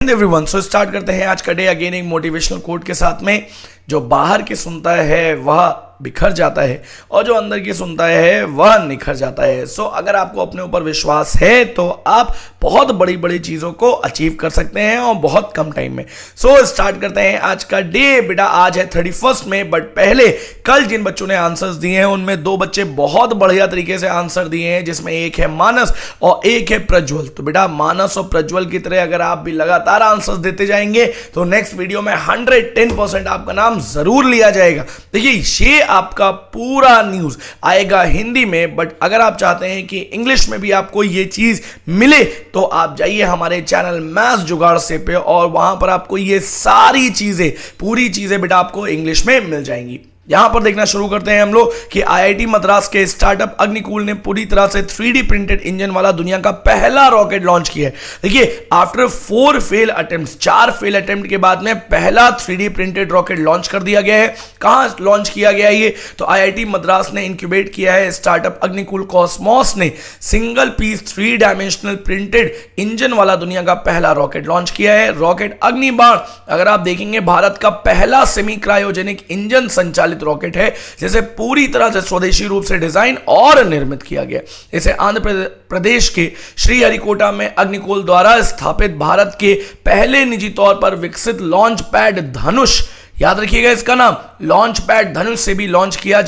Everyone, so start करते हैं आज का डे अगेन एक मोटिवेशनल कोट के साथ में। जो बाहर की सुनता है वह बिखर जाता है और जो अंदर की सुनता है वह निखर जाता है। सो अगर आपको अपने ऊपर विश्वास है तो आप बहुत बड़ी बड़ी चीजों को अचीव कर सकते हैं और बहुत कम टाइम में। सो स्टार्ट करते हैं आज का डे। बेटा आज है 31 में, बट पहले कल जिन बच्चों ने आंसर्स दिए हैं उनमें दो बच्चे बहुत बढ़िया तरीके से आंसर दिए हैं, जिसमें एक है मानस और एक है प्रज्वल। तो बेटा मानस और प्रज्वल की तरह अगर आप भी लगातार आंसर्स देते जाएंगे तो नेक्स्ट वीडियो में 110% आपका नाम जरूर लिया जाएगा। देखिए ये आपका पूरा न्यूज आएगा हिंदी में, बट अगर आप चाहते हैं कि इंग्लिश में भी आपको ये चीज मिले तो आप जाइए हमारे चैनल मैथ्स जुगाड़ से पे और वहां पर आपको ये सारी चीजें पूरी चीजें बेटा आपको इंग्लिश में मिल जाएंगी। यहां पर देखना शुरू करते हैं हम लोग कि आईआईटी मद्रास के स्टार्टअप अग्निकूल ने पूरी तरह से 3D प्रिंटेड इंजन वाला दुनिया का पहला रॉकेट लॉन्च किया है। देखिए after 4 fail attempts, 4 fail attempt के बाद में पहला 3D प्रिंटेड रॉकेट लॉन्च कर दिया गया है। कहां लॉन्च किया गया है ये? तो आईआईटी मद्रास ने इंक्यूबेट किया है। स्टार्टअप अग्निकूल कॉस्मोस ने single piece 3 dimensional printed engine वाला दुनिया का पहला रॉकेट लॉन्च किया है। रॉकेट अग्निबाण अगर आप देखेंगे भारत का पहला सेमी क्रायोजेनिक इंजन संचालित रॉकेट है, जिसे पूरी तरह से स्वदेशी रूप से डिजाइन और निर्मित किया गया। इसे आंध्र प्रदेश के श्रीहरिकोटा में अग्निकूल द्वारा स्थापित भारत के पहले निजी तौर पर विकसित लॉन्च पैड धनुष, याद रखिएगा इसका नाम, लॉन्च पैड धनुष से भी लॉन्च किया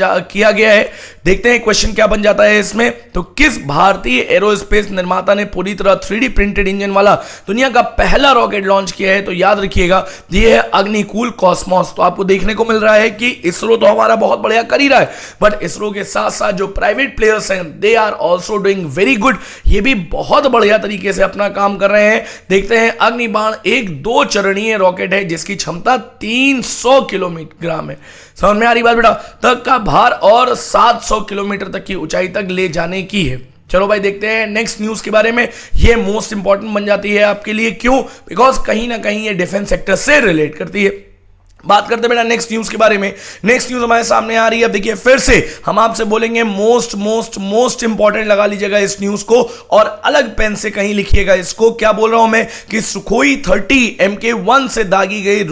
गया है। देखते हैं क्वेश्चन क्या बन जाता है इसमें। तो किस भारतीय एरोस्पेस निर्माता ने पूरी तरह 3D प्रिंटेड इंजन वाला दुनिया का पहला रॉकेट लॉन्च किया है? तो याद रखिएगा ये है अग्निकूल कॉस्मोस। तो आपको देखने को मिल रहा है कि इसरो तो हमारा बहुत बढ़िया कर ही रहा है, बट इसरो के साथ साथ जो प्राइवेट प्लेयर्स हैं they are also doing very good. ये भी बहुत बढ़िया तरीके से अपना काम कर रहे हैं। देखते हैं अग्निबाण एक 2 चरणीय रॉकेट है जिसकी क्षमता 300 किलोग्राम है। समझ में आ रही बात बेटा? तक का भार और 700 किलोमीटर तक की ऊंचाई तक ले जाने की है। चलो भाई देखते हैं नेक्स्ट न्यूज के बारे में। ये मोस्ट इंपॉर्टेंट बन जाती है आपके लिए। क्यों? बिकॉज कहीं ना कहीं ये डिफेंस सेक्टर से रिलेट करती है। बात करते बेटा नेक्स्ट न्यूज के बारे में। नेक्स्ट न्यूज हमारे सामने आ रही है। अब देखिए फिर से हम आपसे बोलेंगे मोस्ट इंपॉर्टेंट लगा लीजिएगा इस न्यूज को और अलग पेन से कहीं लिखिएगा इसको। क्या बोल रहा हूं मैं कि सुखोई 30 MK1 से दागी गई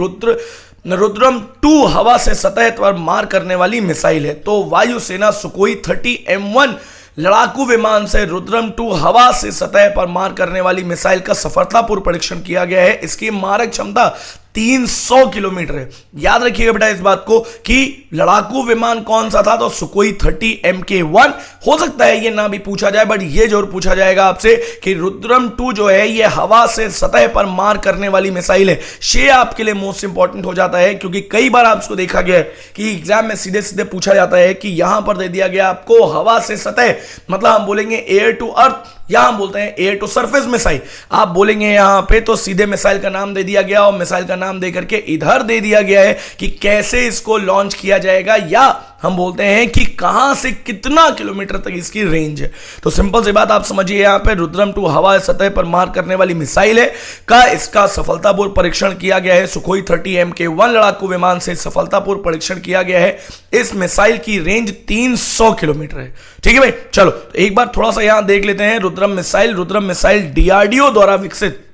रुद्रम 2 हवा से सतह पर मार करने वाली मिसाइल है। तो वायुसेना सुखोई 30 M1 लड़ाकू विमान से रुद्रम 2 हवा से सतह पर मार करने वाली मिसाइल का सफलतापूर्वक परीक्षण किया गया है। इसकी मारक क्षमता 300 किलोमीटर है। याद रखिएगा बेटा इस बात को कि लड़ाकू विमान कौन सा था? तो सुखोई 30 MK1। हो सकता है ये ना भी पूछा जाए, बट ये जरूर पूछा जाएगा आपसे कि रुद्रम 2 जो है ये हवा से सतह पर मार करने वाली मिसाइल है। ये आपके लिए मोस्ट इंपॉर्टेंट हो जाता है क्योंकि कई बार आपको देखा गया है कि एग्जाम में सीधे सीधे पूछा जाता है कि यहां पर दे दिया गया आपको हवा से सतह, मतलब हम बोलेंगे एयर टू अर्थ, यहां हम बोलते हैं एयर टू सरफेस मिसाइल। आप बोलेंगे यहां पे तो सीधे मिसाइल का नाम दे दिया गया और मिसाइल का नाम दे करके इधर दे दिया गया है कि कैसे इसको लॉन्च किया जाएगा, या हम बोलते हैं कि कहां से कितना किलोमीटर तक इसकी रेंज है। तो सिंपल सी बात आप समझिए, यहां पे रुद्रम 2 हवा सतह पर मार करने वाली मिसाइल है का इसका सफलतापूर्व परीक्षण किया गया है। सुखोई 30 MK1 लड़ाकू विमान से सफलतापूर्व परीक्षण किया गया है। इस मिसाइल की रेंज 300 किलोमीटर है। ठीक है भाई, चलो तो एक बार थोड़ा सा यहां देख लेते हैं। रुद्रम मिसाइल DRDO द्वारा विकसित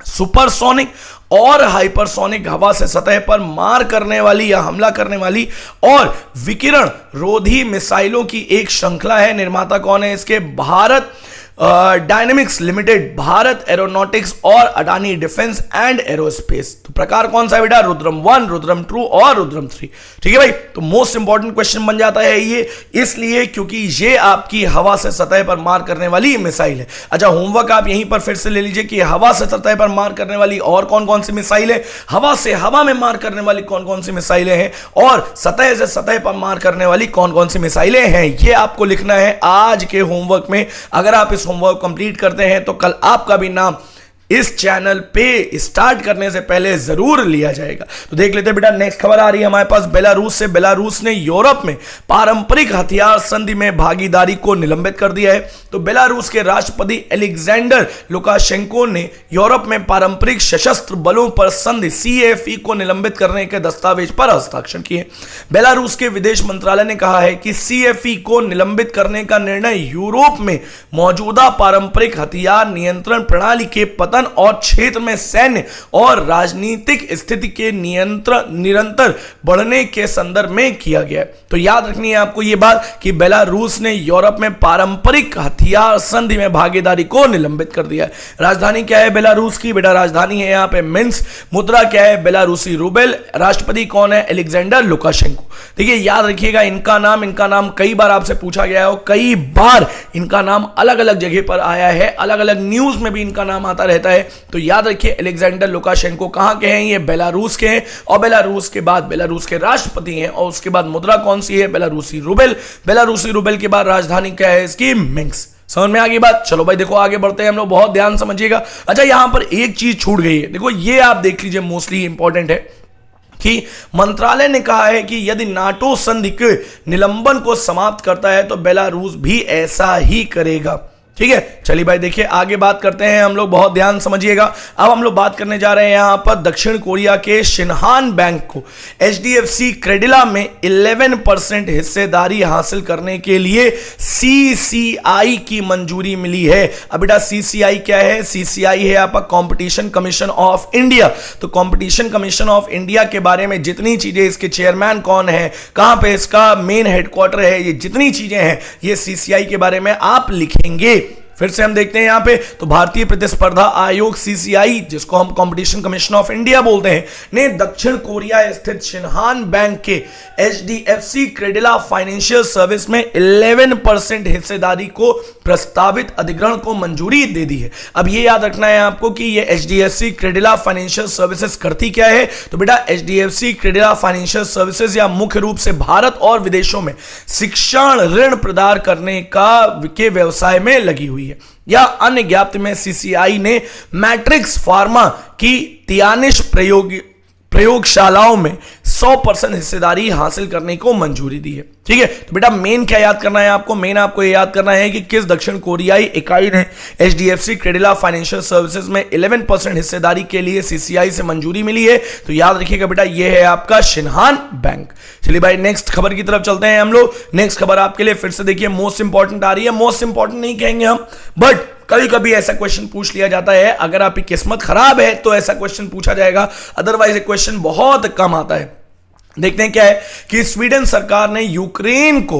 सुपरसोनिक और हाइपरसोनिक हवा से सतह पर मार करने वाली या हमला करने वाली और विकिरण रोधी मिसाइलों की एक श्रृंखला है। निर्माता कौन है इसके? Bharat dynamics limited, Bharat aeronautics और अडानी डिफेंस एंड एरोस्पेस। तो प्रकार कौन सा है बेटा? रुद्रम 1, रुद्रम 2 और रुद्रम 3। ठीक है भाई, तो मोस्ट इंपॉर्टेंट क्वेश्चन बन जाता है ये, इसलिए क्योंकि ये आपकी हवा से सतह पर मार करने वाली मिसाइल है। अच्छा, होमवर्क आप यहीं पर फिर से ले लीजिए कि हवा से सतह पर मार करने वाली और कौन कौन सी मिसाइल है, हवा से हवा में मार करने वाली कौन कौन सी मिसाइलें हैं और सतह से सतह पर मार करने वाली कौन कौन सी मिसाइलें हैं। ये आपको लिखना है आज के होमवर्क में। अगर आप इस होमवर्क कंप्लीट करते हैं तो कल आपका भी नाम इस चैनल पे स्टार्ट करने से पहले जरूर लिया जाएगा। तो देख लेते हैं बेटा नेक्स्ट खबर आ रही है हमारे पास बेलारूस से। बेलारूस ने यूरोप में पारंपरिक हथियार संधि में भागीदारी को निलंबित कर दिया है। तो बेलारूस के राष्ट्रपति एलेक्जेंडर लुकाशेंको ने यूरोप में पारंपरिक सशस्त्र बलों पर संधि CFE को निलंबित करने के दस्तावेज पर हस्ताक्षर किए। बेलारूस के विदेश मंत्रालय ने कहा है कि CFE को निलंबित करने का निर्णय यूरोप में मौजूदा पारंपरिक हथियार नियंत्रण प्रणाली के पतन पतन और क्षेत्र में सैन्य और राजनीतिक स्थिति के निरंतर बढ़ने के संदर्भ में किया गया है। तो याद रखनी है आपको यह बात कि बेलारूस ने यूरोप में पारंपरिक हथियार संधि में भागीदारी को निलंबित कर दिया है। राजधानी क्या है बेलारूस की? बेटा राजधानी है यहाँ पे मिन्स्क। मुद्रा क्या है? बेलारूसी रूबेल। राष्ट्रपति कौन है? Alexander Lukashenko. देखिए याद रखिएगा इनका नाम कई बार आपसे पूछा गया है और कई बार इनका नाम अलग अलग जगह पर आया है, अलग अलग न्यूज में भी इनका नाम आता रहता है। तो याद रखिए अलेक्जेंडर लुकाशेंको कहां के हैं? ये बेलारूस के हैं और बेलारूस के बाद बेलारूस के राष्ट्रपति हैं और उसके बाद मुद्रा कौन सी है? बेलारूसी रूबेल। बेलारूसी रूबेल के बाद राजधानी क्या है इसकी? मिन्स्क। समझ में आ गई बात? चलो भाई देखो आगे बढ़ते हैं हम लोग, बहुत ध्यान समझिएगा। अच्छा यहां पर एक चीज छूट गई है, देखो ये आप देख लीजिए, मोस्टली इंपॉर्टेंट है कि मंत्रालय ने कहा है कि यदि नाटो संधि के निलंबन को समाप्त करता है तो बेलारूस भी ऐसा ही करेगा। ठीक है, चलिए भाई देखिए आगे बात करते हैं हम लोग, बहुत ध्यान समझिएगा। अब हम लोग बात करने जा रहे हैं यहां पर दक्षिण कोरिया के शिनहान बैंक को एचडीएफसी क्रेडिला में 11% हिस्सेदारी हासिल करने के लिए सीसीआई की मंजूरी मिली है। अब बेटा सीसीआई क्या है? सीसीआई है आपका कॉम्पिटिशन कमीशन ऑफ इंडिया। तो कॉम्पिटिशन कमीशन ऑफ इंडिया के बारे में जितनी चीजें, इसके चेयरमैन कौन है, कहां पे इसका मेन हेडक्वार्टर है, ये जितनी चीजें हैं ये सीसीआई के बारे में आप लिखेंगे। फिर से हम देखते हैं यहां पे, तो भारतीय प्रतिस्पर्धा आयोग सीसीआई, जिसको हम कंपटीशन कमीशन ऑफ इंडिया बोलते हैं, ने दक्षिण कोरिया स्थित शिनहान बैंक के एचडीएफसी क्रेडिला फाइनेंशियल सर्विस में 11% हिस्सेदारी को प्रस्तावित अधिग्रहण को मंजूरी दे दी है। अब ये याद रखना है आपको कि ये एचडीएफसी क्रेडिला फाइनेंशियल सर्विसेज करती क्या है? तो बेटा एचडीएफसी क्रेडिला फाइनेंशियल सर्विसेज या मुख्य रूप से भारत और विदेशों में शिक्षण ऋण प्रदान करने के व्यवसाय में लगी हुई है। या अन्य ज्ञाप्ति में सीसीआई ने मैट्रिक्स फार्मा की 43 प्रयोगशालाओं में 100% हिस्सेदारी हासिल करने को मंजूरी दी है। ठीक है, तो बेटा मेन क्या याद करना है आपको? मेन आपको ये याद करना है कि किस दक्षिण कोरियाई इकाई ने एचडीएफसी क्रेडिला फाइनेंशियल सर्विसेज में 11% हिस्सेदारी के लिए सीसीआई से मंजूरी मिली है। तो याद रखिएगा बेटा ये है आपका शिनहान बैंक। चलिए भाई नेक्स्ट खबर की तरफ चलते हैं हम लोग। नेक्स्ट खबर आपके लिए फिर से देखिए मोस्ट इंपॉर्टेंट आ रही है। मोस्ट इंपॉर्टेंट नहीं कहेंगे हम, बट कभी कभी ऐसा क्वेश्चन पूछ लिया जाता है। अगर आपकी किस्मत खराब है तो ऐसा क्वेश्चन पूछा जाएगा, अदरवाइज क्वेश्चन बहुत कम आता है। देखते हैं क्या है कि स्वीडन सरकार ने यूक्रेन को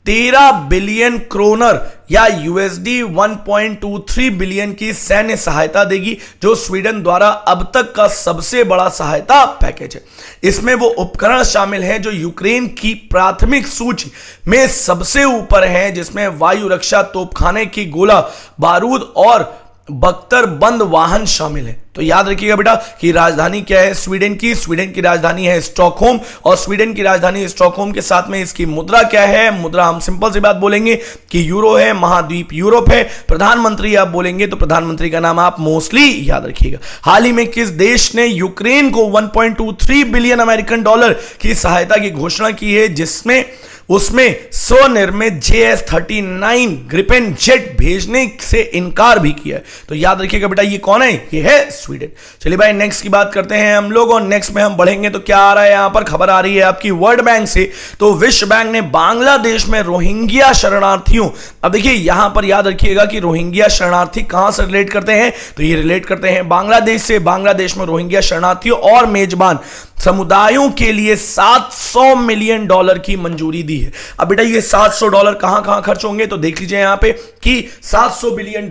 13 बिलियन क्रोनर या यूएसडी 1.23 बिलियन की सैन्य सहायता देगी, जो स्वीडन द्वारा अब तक का सबसे बड़ा सहायता पैकेज है। इसमें वो उपकरण शामिल हैं जो यूक्रेन की प्राथमिक सूची में सबसे ऊपर हैं, जिसमें वायु रक्षा तोपखाने की गोला बारूद और बख्तर बंद वाहन शामिल है। तो याद रखिएगा बेटा कि राजधानी क्या है स्वीडन की राजधानी है स्टॉकहोम, और स्वीडन की राजधानी स्टॉकहोम के साथ में इसकी मुद्रा क्या है? मुद्रा हम सिंपल सी बात बोलेंगे कि यूरो है, महाद्वीप यूरोप है। प्रधानमंत्री आप बोलेंगे तो प्रधानमंत्री का नाम आप मोस्टली याद रखिएगा। हाल ही में किस देश ने यूक्रेन को 1.23 बिलियन अमेरिकन डॉलर की सहायता की घोषणा की है, जिसमें उसमें स्वनिर्मित JS-39 ग्रिपेन जेट भेजने से इनकार भी किया है? तो याद रखिएगा बेटा ये कौन है? ये है स्वीडन। चलिए भाई नेक्स्ट की बात करते हैं हम लोग, और नेक्स्ट में हम बढ़ेंगे तो क्या आ रहा है यहां पर? खबर आ रही है आपकी वर्ल्ड बैंक से। तो विश्व बैंक ने बांग्लादेश में रोहिंग्या शरणार्थियों, अब देखिए यहां पर याद रखिएगा कि रोहिंग्या शरणार्थी कहां से रिलेट करते हैं? तो ये रिलेट करते हैं बांग्लादेश से। बांग्लादेश में रोहिंग्या शरणार्थियों और मेजबान समुदायों के लिए $700 मिलियन की मंजूरी दी है। अब बेटा ये $700 कहां कहां खर्च होंगे? तो देख लीजिए यहां पे कि $700 बिलियन,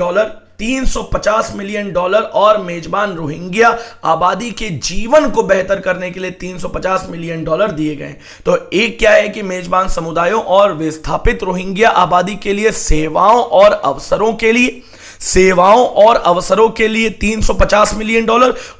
$350 मिलियन और मेजबान रोहिंग्या आबादी के जीवन को बेहतर करने के लिए $350 मिलियन दिए गए। तो एक क्या है कि मेजबान समुदायों और विस्थापित रोहिंग्या आबादी के लिए सेवाओं और अवसरों के लिए $350 मिलियन,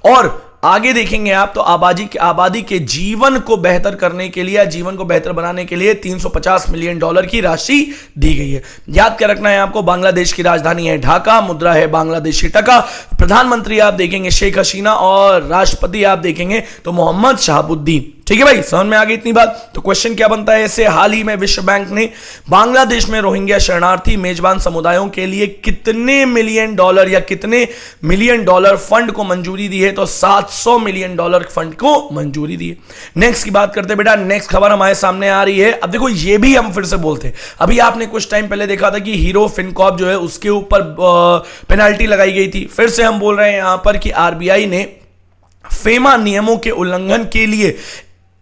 और आगे देखेंगे आप तो आबादी के जीवन को बेहतर करने के लिए, जीवन को बेहतर बनाने के लिए $350 मिलियन की राशि दी गई है। याद क्या रखना है आपको? बांग्लादेश की राजधानी है ढाका, मुद्रा है बांग्लादेशी टका, प्रधानमंत्री आप देखेंगे शेख हसीना और राष्ट्रपति आप देखेंगे तो मोहम्मद शहाबुद्दीन। ठीक है भाई, समझ में आ गई इतनी बात। तो क्वेश्चन क्या बनता है ऐसे, हाल ही में विश्व बैंक ने बांग्लादेश में रोहिंग्या शरणार्थी मेजबान समुदायों के लिए कितने मिलियन डॉलर या कितने मिलियन डॉलर फंड को मंजूरी दी है? तो 700 मिलियन डॉलर फंड को मंजूरी दी है। नेक्स्ट की बात करते हैं बेटा, नेक्स्ट खबर हमारे सामने आ रही है। अब देखो ये भी हम फिर से बोलते हैं, अभी आपने कुछ टाइम पहले देखा था कि हीरो फिनकॉर्प जो है उसके ऊपर पेनल्टी लगाई गई थी। फिर से हम बोल रहे हैं यहां पर कि आरबीआई ने फेमा नियमों के उल्लंघन के लिए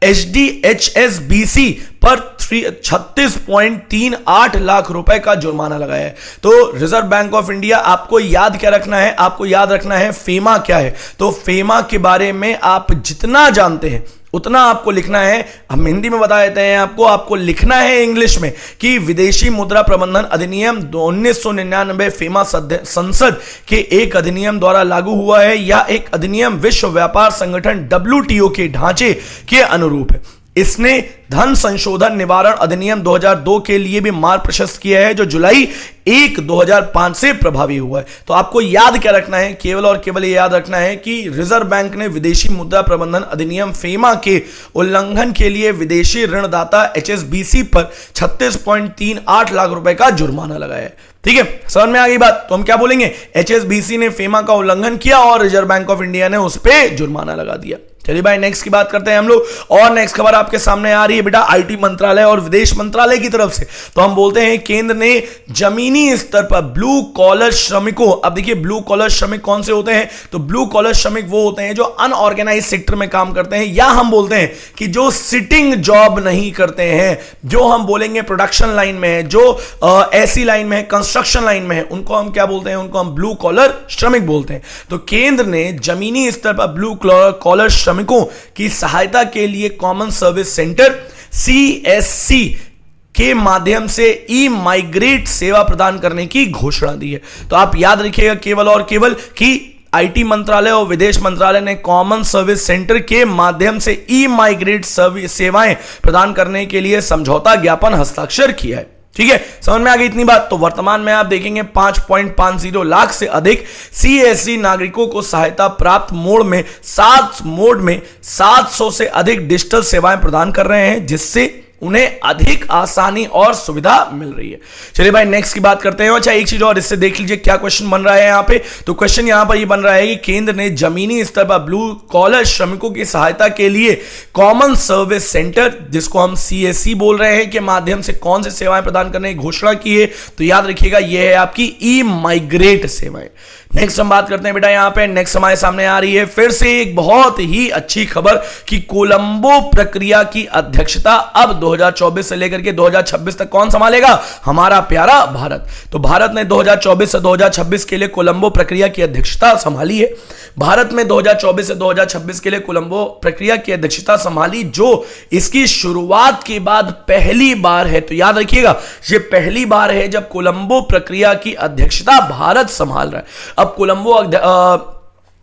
HDHSBC पर 36.38 लाख रुपए का जुर्माना लगाया है। तो रिजर्व बैंक ऑफ इंडिया, आपको याद क्या रखना है? आपको याद रखना है फेमा क्या है। तो फेमा के बारे में आप जितना जानते हैं उतना आपको लिखना है। हम हिंदी में बता देते हैं आपको लिखना है इंग्लिश में कि विदेशी मुद्रा प्रबंधन अधिनियम 1999 फेमा संसद के एक अधिनियम द्वारा लागू हुआ है या एक अधिनियम विश्व व्यापार संगठन WTO के ढांचे के अनुरूप है। इसने धन संशोधन निवारण अधिनियम 2002 के लिए भी मार्ग प्रशस्त किया है जो जुलाई 1, 2005 से प्रभावी हुआ है। तो आपको याद क्या रखना है? केवल और केवल ये याद रखना है कि रिजर्व बैंक ने विदेशी मुद्रा प्रबंधन अधिनियम फेमा के उल्लंघन के लिए विदेशी ऋणदाता HSBC पर 36.38 लाख रुपए का जुर्माना लगाया है। ठीक है, समझ में आ गई बात। तो हम क्या बोलेंगे? HSBC ने फेमा का उल्लंघन किया और रिजर्व बैंक ऑफ इंडिया ने उस पर जुर्माना लगा दिया। चलिए भाई नेक्स्ट की बात करते हैं हम लोग। और नेक्स्ट खबर आपके सामने आ रही है बेटा आईटी मंत्रालय और विदेश मंत्रालय की तरफ से। तो हम बोलते हैं केंद्र ने जमीनी स्तर पर ब्लू कॉलर श्रमिकों, अब देखिए ब्लू कॉलर श्रमिक कौन से होते हैं? तो ब्लू कॉलर श्रमिक वो होते हैं जो अनऑर्गेनाइज सेक्टर में काम करते हैं, या हम बोलते हैं कि जो सिटिंग जॉब नहीं करते हैं, जो हम बोलेंगे प्रोडक्शन लाइन में है, जो ऐसी लाइन में है, कंस्ट्रक्शन लाइन में है, उनको हम क्या बोलते हैं? उनको हम ब्लू कॉलर श्रमिक बोलते हैं। तो केंद्र ने जमीनी स्तर पर ब्लू कॉलर श्रमिकों की सहायता के लिए कॉमन सर्विस सेंटर CSC के माध्यम से ई-माइग्रेट सेवा प्रदान करने की घोषणा दी है। तो आप याद रखिएगा केवल और केवल कि आईटी मंत्रालय और विदेश मंत्रालय ने कॉमन सर्विस सेंटर के माध्यम से ई-माइग्रेट सेवाएं प्रदान करने के लिए समझौता ज्ञापन हस्ताक्षर किया है। ठीक है, समझ में आ गई इतनी बात। तो वर्तमान में आप देखेंगे 5.50 लाख से अधिक CSC नागरिकों को सहायता प्राप्त मोड में 700 से अधिक डिजिटल सेवाएं प्रदान कर रहे हैं, जिससे उन्हें अधिक आसानी और सुविधा मिल रही है। चलिए भाई नेक्स्ट की बात करते हैं। अच्छा एक चीज और इससे देख लीजिए क्या क्वेश्चन बन रहा है यहां पे। तो क्वेश्चन यहां पर ये बन रहा है कि केंद्र ने जमीनी स्तर पर ब्लू कॉलर श्रमिकों की सहायता के लिए कॉमन सर्विस सेंटर, जिसको हम CSC बोल रहे हैं, के माध्यम से कौन से सेवाएं प्रदान करने की घोषणा की है? तो याद रखिएगा यह है आपकी ई-माइग्रेट सेवाएं। नेक्स्ट हम बात करते हैं बेटा यहां पे, नेक्स्ट हमारे सामने आ रही है फिर से एक बहुत ही अच्छी खबर कि कोलंबो प्रक्रिया की अध्यक्षता अब 2024 से लेकर के 2026 तक कौन संभालेगा? हमारा प्यारा भारत। तो भारत ने 2024 से 2026 के लिए कोलंबो प्रक्रिया की अध्यक्षता संभाली है। भारत में 2024 से 2026 के लिए कोलंबो प्रक्रिया की अध्यक्षता संभाली, जो इसकी शुरुआत के बाद पहली बार है। तो याद रखिएगा ये पहली बार है जब कोलंबो प्रक्रिया की अध्यक्षता भारत संभाल रहा है। अब कोलंबो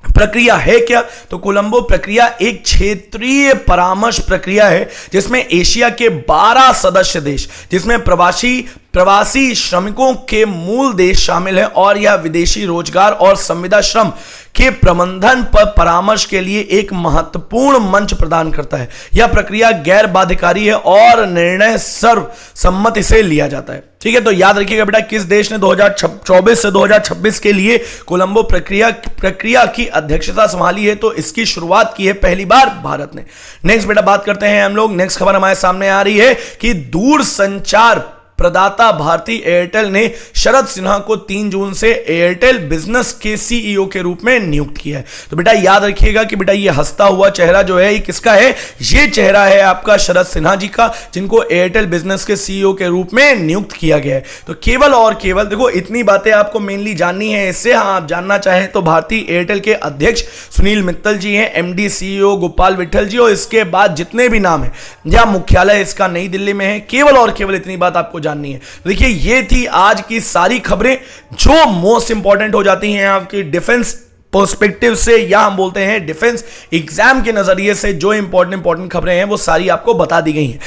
प्रक्रिया है क्या? तो कोलंबो प्रक्रिया एक क्षेत्रीय परामर्श प्रक्रिया है जिसमें एशिया के 12 सदस्य देश, जिसमें प्रवासी श्रमिकों के मूल देश शामिल हैं, और यह विदेशी रोजगार और संविदा श्रम के प्रबंधन पर परामर्श के लिए एक महत्वपूर्ण मंच प्रदान करता है। यह प्रक्रिया गैर बाध्यकारी है और निर्णय सर्वसम्मति से लिया जाता है। ठीक है, तो याद रखिएगा बेटा किस देश ने 2024 से 2026 के लिए कोलंबो प्रक्रिया की अध्यक्षता संभाली है? तो इसकी शुरुआत की है पहली बार भारत ने। नेक्स्ट बेटा बात करते हैं हम लोग। नेक्स्ट खबर हमारे सामने आ रही है कि दूरसंचार प्रदाता भारती एयरटेल ने शरद सिन्हा को 3 जून से एयरटेल बिजनेस के CEO के रूप में नियुक्त किया है। तो बेटा याद रखिएगा कि बेटा ये हंसता हुआ चेहरा जो है ये किसका है? ये चेहरा है आपका शरद सिन्हा जी का, जिनको एयरटेल बिजनेस के CEO के रूप में नियुक्त किया गया है। तो केवल और केवल देखो इतनी बातें आपको मेनली जाननी है इससे। हाँ, आप जानना चाहें तो भारतीय एयरटेल के अध्यक्ष सुनील मित्तल जी हैं, MD CEO गोपाल विठल जी, और इसके बाद जितने भी नाम है, या मुख्यालय इसका नई दिल्ली में है। केवल और केवल इतनी बात आपको जाननी है। देखिए ये थी आज की सारी खबरें जो मोस्ट इंपॉर्टेंट हो जाती हैं आपकी डिफेंस पर्सपेक्टिव से, या हम बोलते हैं डिफेंस एग्जाम के नजरिए से जो इंपॉर्टेंट खबरें हैं वो सारी आपको बता दी गई हैं।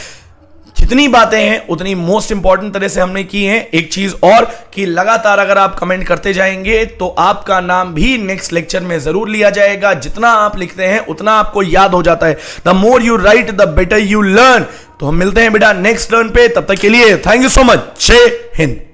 जितनी बातें हैं उतनी मोस्ट इंपॉर्टेंट तरह से हमने की हैं। एक चीज और कि लगातार अगर आप कमेंट करते जाएंगे तो आपका नाम भी नेक्स्ट लेक्चर में जरूर लिया जाएगा। जितना आप लिखते हैं उतना आपको याद हो जाता है। The more you right the better you learn. तो हम मिलते हैं बेटा नेक्स्ट टर्न पे, तब तक के लिए थैंक यू सो मच। जय हिंद।